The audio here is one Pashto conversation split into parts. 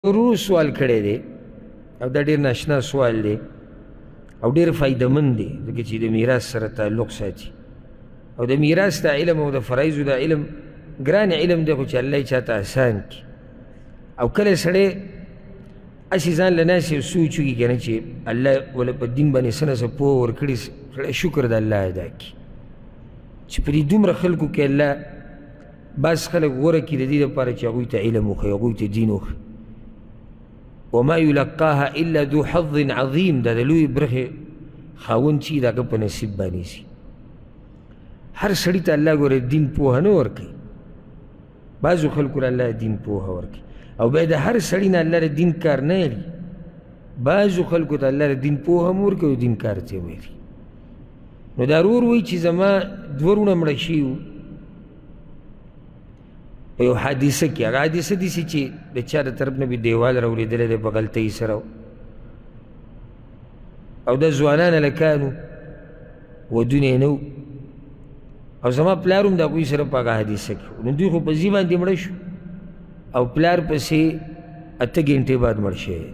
ورو سوال کړی دی او دا ډېر ناشنا سوال دی او ډېر فایدهمند دی ځکه چې د میراث سره تعلق ساتي او د میراث دا علم او د فرایضو دا علم ګران علم دی خو چې الله یې چاته اسان کړي او کله سړی هسې ځان له ناستې یو سوچ وکړي که نه چې الله وله په دین باندې څه نه څه پوه ورکړي سړی شکر د الله ادا کړي چې په دې دومره خلکو کې الله بعض خلک غوره کړي د دې دپاره چې هغوی ته علم وښیي هغوی ته دین وښیي وما یلقاها الا ذو حظ عظیم دا د لویې برخې خاوند چې د هغه په نصیب باندې سي هر سړي ته الله ګوره دین پوهه نه ورکوي بعضو خلکو له الله دین پوهه ورکوي او بیا د هر سړي نه الله د دین کار نه لري بعضو خلکو ته الله د دین پوهه هم ورکوي او دین کار ته یې ویلي نو دا ورور وایي چې زما دوه وروڼه مړه شوي وو په یو حادثه کې هغه حادثه داسې چې د چا د طرف نه به دیوال راولېدلی دی په غلطۍ سره او دا ځوانان هلکان وو ودونه یې نه وو او زما پلار هم د هغوی سره په هغه حادثه کې نو دوی خو په ځي باندې مړه شو او پلار پسې 8 ګنټې بعد مړ شوی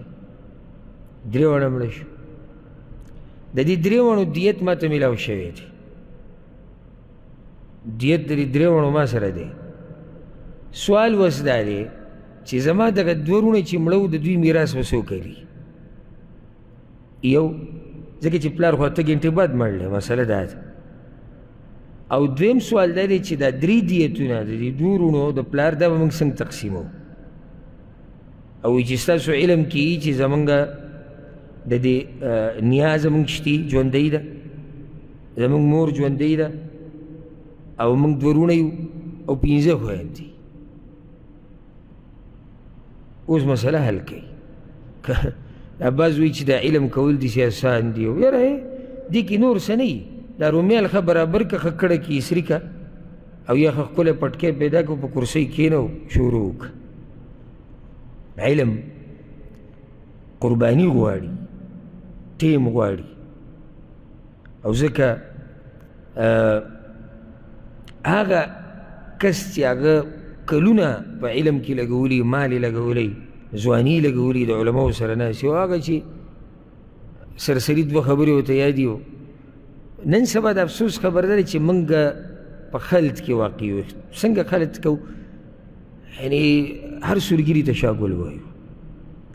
درې واړه مړه شو د دې درې واړو دیت ما ته میلاو شوی دی دیت د دې درې واړو ما سره دی سوال وس دا دی چې زما دغه دوه وروڼه چې مړه وو د دوی میراث به څوک کوي یو ځکه چې پلار خو 8 ګنټې بعد مړلی مسله دا ده او دویم سوال دا دی چې دا درې دیتونه د دې دوه وروڼو د پلار دا به موږ څنګه تقسیمو او چې ستاسو علم کې چې زمونږ د دې نیا زمونږ شتي ژوندۍ ده زمونږ مور ژوندۍ ده او موږ دوه وروڼه یو او 15 خویندې اوس مسله حل کوي دا بعض وایي چې دا علم کول داسې اسان دي او یاره دې کې نور څه نه وي دا رومیال ښه برابر که ښه کړه کې اسري که او یا ښه ښکلی پټکی پیدا کړو په کرسۍ کښېنه او شروع وکړه علم قرباني غواړي ټیم غواړي او ځکه هغه کس چې هغه کلونه په علم کې لګولي مال یې لګولی ځواني یې لګولي د علماو سره ناست او هغه چې سرسري دوه خبرې ورته یادي وو نن سبا د افسوس خبر ده چې موږ په خلط کې واقع یو څنګه خلط کوو یعنې هر سورګیري ته شاګل وایو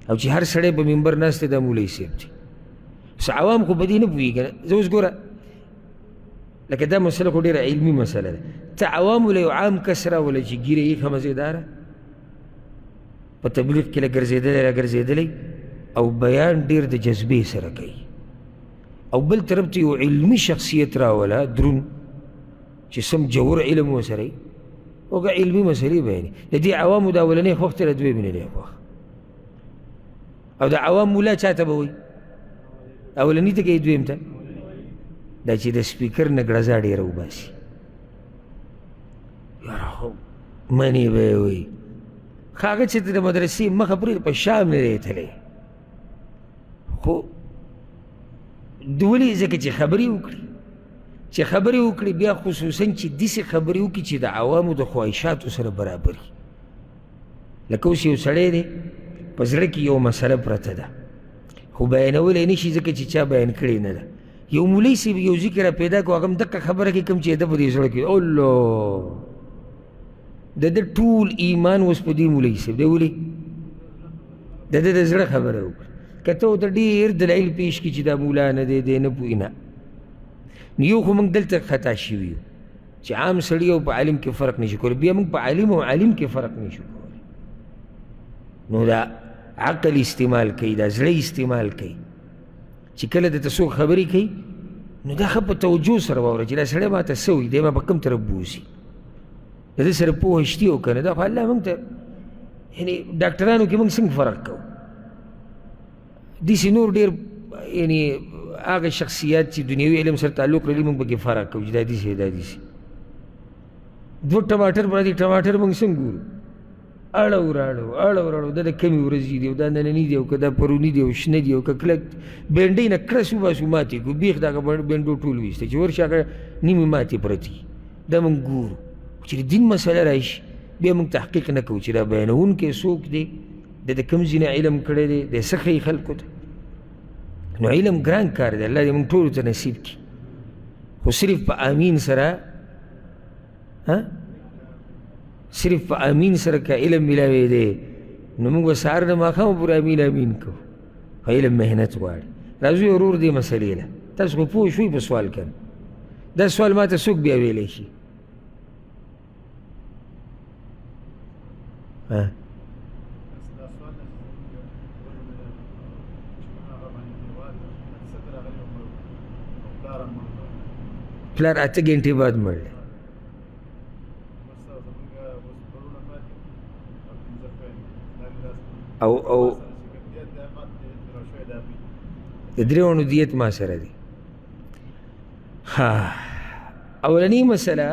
او چې هر سړی په منبر ناست دی دا مولوي صاحب دی بس عوام خو په دې نه پوهېږي که نه زه اوس ګوره لکه دا مسله خو ډېره علمي مسله ده ته عوامو له یو عام کس راوله چې ګیره یې ښه مزېداره په تبلیغ کې راګرځېدلی راګرځېدلی او بیان ډېر د جذبې سره کوي او بل طرف ته یو علمي شخصیت راوله دروند چې سم جوور علم ورسره وي هغه علمي مسلې بیانوي د دې عوامو د اولنۍ خوښ ته له دویمې نه دی خوښ او د عوام مولا چا ته به وایي اولني ته کوي دویم ته دا چې د سپیکر نه ګړزا ډېره وباسي یاره خو منې به یې وایي ښه هغه چې د مدرسې مخه پرېږده په شام نه دی تللی خو ولې ځکه چې خبرې وکړي چې خبرې وکړي بیا خصوصا چې داسې خبرې وکړي چې د عوامو د خواهشاتو سره برابر وي لکه اوس یو سړی دی په زړه کې یو مسله پرته ده خو بیانولی نه شي ځکه چې چا بیان کړې نه ده یو مولوي صاحب یو ذکر را پیدا کړو هغه هم دقه خبره کوي کوم چې ده په دې زړه کې الله د ده ټول ایمان اوس په دې مولوي صاحب دی ولې د ده د زړه خبره وکړه که ته ورته ډېر دلایل پیش کړي چې دا مولا نه دی دی نه پوهي نه نو یو خو موږ دلته خطا شوي یو چې عام سړي او په عالم کې فرق نشي کولی بیا موږ په عالم او عالم کې فرق نشو کولی نو دا عقل استعمال کوي دا زړه استعمال کوي چې کله درته څوک خبرې کوي نو دا ښه په توجه سره واوره چې دا سړی ما ته څه وایي دی ما په کوم طرف بوځي د ده سره پوهه شتي او که نه دا خو الله موږ ته یعنې ډاکټرانو کې موږ څنګه فرق کوو داسې نور ډېر یعنې هغه شخصیات چې دنیوي علم سره تعلق لري موږ پکې فرق کوو چې دا داسې دا داسې دوه ټماټر پراته ټماټر موږ څنګه ګورو اړو راړو دا د کمې ورځې دي او دا ننني دي او که دا پروني دي او شنه دي او که کلک بینډۍ نه کړس وباسو ماتې کړو بیخ د هغه بینډو ټول ویسته چې ورشي هغه نیمې ماتې پرتې دا موږ ګورو چې د دین مسله راشي بیا موږ تحقیق نه کوو چې دا بیانوونکی څوک دی د کوم ځای نه علم کړی دی دی څه ښیي خلکو ته نو علم ګران کار دی الله دې موږ ټولو ته نصیب کړي خو صرف په امین سره صرف په امین سره که علم ملاوی دی نو موږ به سهار نه ماښامه پورې امین امین کوو خو علم محنت غواړي راځو ورور دې مسلې له تاسو خو پوه شوئ په سوال کنه دا سوال ما ته څوک بیا ویلی شي پلار 8 घंटे بعد مړ دی او د درېونو دیت ما سره دی اولنی مسله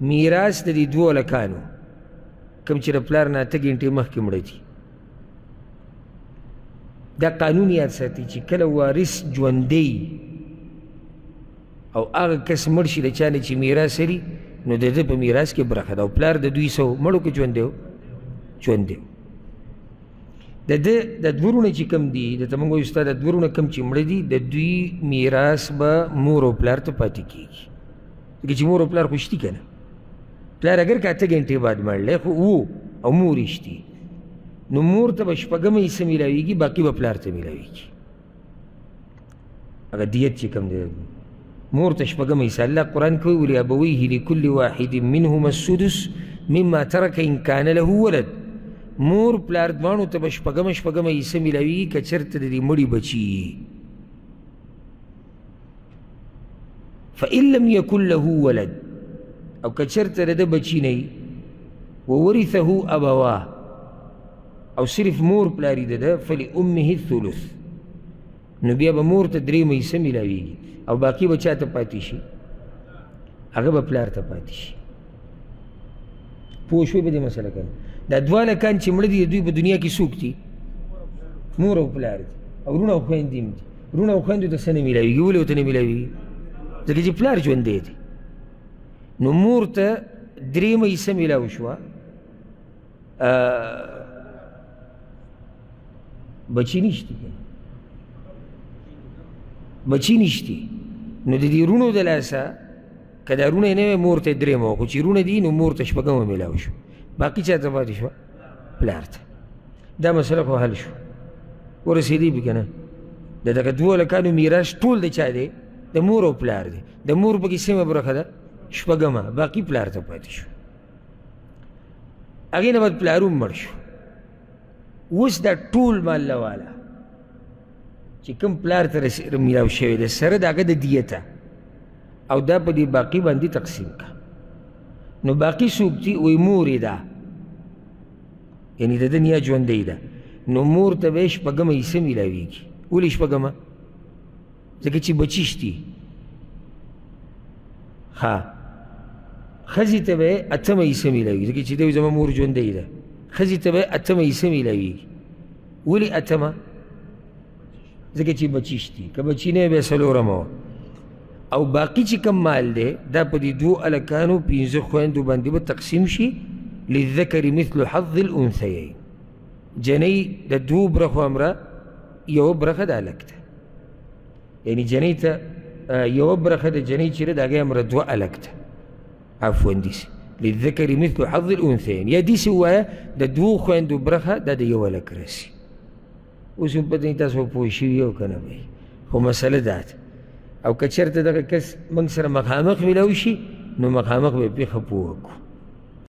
میراث د دې دوو هلکانو کوم چې د پلار نه 8 घंटे مخکې مړه دي دا قانون یاد ساتي چې کله وارث ژوندی او هغه کس مړ شي د چا نه چې میراث لري نو د ده په میراث کې برخه ده او پلار د دوی څه مړو کې ژوندی و ژوندی د ده د دوه وروڼه چې کوم دي درته موږ وایو ستا د دوه وروڼه کوم چې مړه دي د دوی میراث به مور او پلار ته پاتې کېږي ځکه چې مور او پلار خو شتي که نه پلار اگر که 8 घंटे بعد مړلی خو و او مور یې شتي نو مور ته به 6 حصه میلاویږي باقي به پلار ته میلاویږي هغه دیت چې کوم دی مور ته 6 حصه الله قرآن کوي ولابویه لکل واحد منهما السدس مما ترک ان کان له ولد مور پلار دواړو ته به 6 حصه میلاویږي که چېرته د دې مړي بچي فإن لم يكن له ولد او که چېرته د ده بچي نه وي وورثه ابواه او صرف مور پلار یې د ده فلأمه الثلث نو بیا به مور ته 3 حصه میلاویږي او باقي به چا ته پاتې شي هغه به پلار ته پاتې شي پوه شوې په دې مسله کنه دا دوه هلکان چې مړه دي د دوی په دنیا کې څوک دي مور او پلار دي او وروڼه او خویندې هم دي وروڼه او خویندو ته څه نه میلاویږي ولې ورته نه میلاویږي ځکه چې پلار ژوندی دی نو مور ته 3 حصه میلاو شوه بچی نشتی که بچی نشتی نو د دې وروڼو د لاسه که دا وروڼه یې نه وی مور ته 3 وه خو چې وروڼه دي نو مور ته 6 میلاو شو باقي چا ته پاتې شوه پلار ته دا مسله خو حل شو ورسېدی به که نه د دغه دوو هلکانو میراث ټول د چا دی د مور او پلار دی د مور پکې سمه برخه ده 6 باقي پلار ته پاتې شو هغې نه بعد پلار هم مړ شو اوس دا ټول مالله والا چې کوم پلار ته میلاو شوی دی سره د هغه د دیته او دا په دې باقي باندې تقسیم که نو باقي څوک دي وایي مور یې ده یعنې د ده نیا ژوندی ده نو مور ته به یې 6 حصه میلاویږي ولې 6 ځکه چې بچي شتي ښځې ته به یې 8 حصه میلاویږي ځکه چې دی زما مور ژوندی ده ښځې ته به یې 8 حصه میلاویږي ولې 8 ځکه چې بچي شتي که بچي نه بیا 4 وه او باقي چې کوم مال دی دا په دې 2 هلکانو 15 خویندو باندې به تقسیم شي للذکر مثل حظ الانثیین جنۍ د 2 برخو امره یوه برخه د هلک ده یعنی جنۍ ته یوه برخه د جنۍ چې ده د هغې امره 2 هلک ده عفوا داسې للذکر مثل حظ الانثیین یا داسې ووایه د 2 خویندو برخه دا د یو هلک رسي اوس هم پته نه تاسو پوه شوي یو که نه به خو مسله دا ده او که چېرته دغه کس موږ سره مخامخ میلاو شي نو مخامخ به یې پېښه پوه کړو